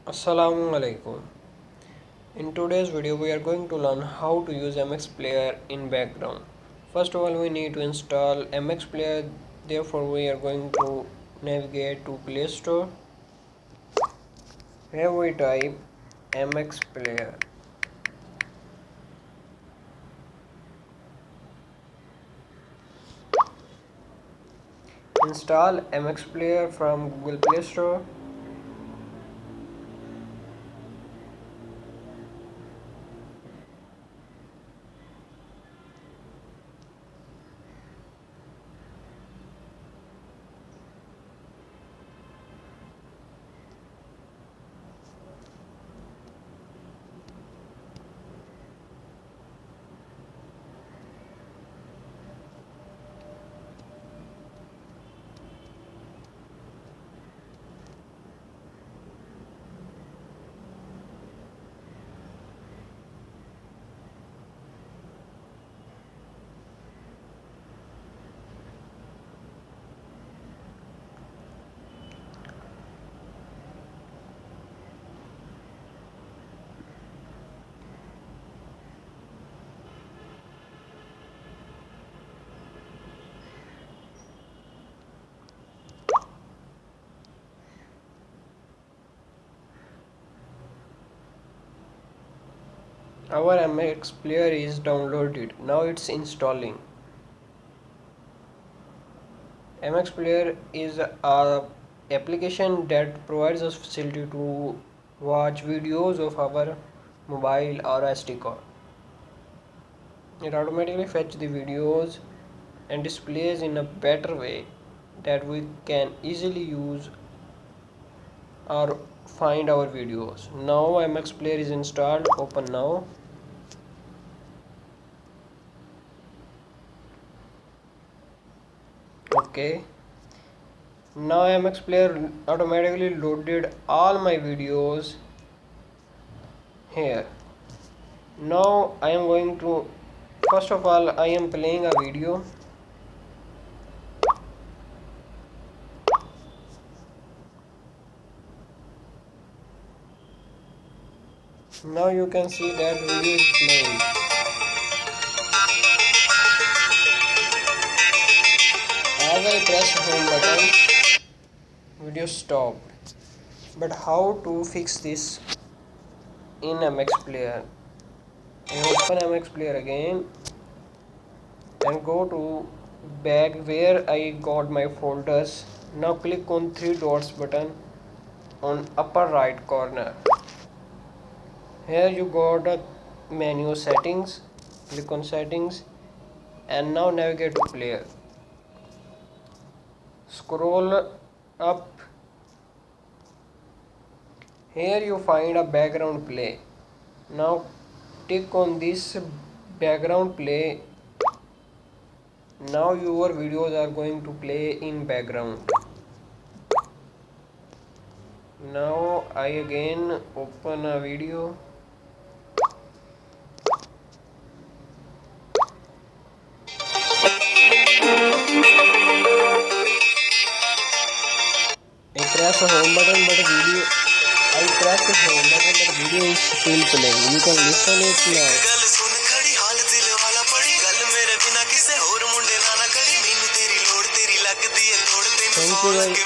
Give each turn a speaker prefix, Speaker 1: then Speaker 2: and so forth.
Speaker 1: Assalamu alaikum. In today's video we are going to learn how to use MX Player in background. First of all we need to install MX Player, therefore we are going to navigate to Play Store. Here we type MX Player. Install MX Player from Google Play Store. Our MX Player is downloaded. Now it's installing. MX Player is a application that provides us facility to watch videos of our mobile or SD card. It automatically fetches the videos and displays in a better way that we can easily use or find our videos. Now MX Player is installed. Open now. Okay. Now MX Player automatically loaded all my videos here. Now I am going to, first of all I am playing a video. Now you can see that video is playing. As I press home button, video stopped. But how to fix this in MX Player? I open MX Player again and go to back where I got my folders. Now click on three dots button on upper right corner. Here you got a menu settings. Click on settings and now navigate to player. Scroll up. Here you find a background play. Now tick on this background play. Now your videos are going to play in background. Now I again open a video. I press the home button but video is still playing. You can listen it now. Thank you guys.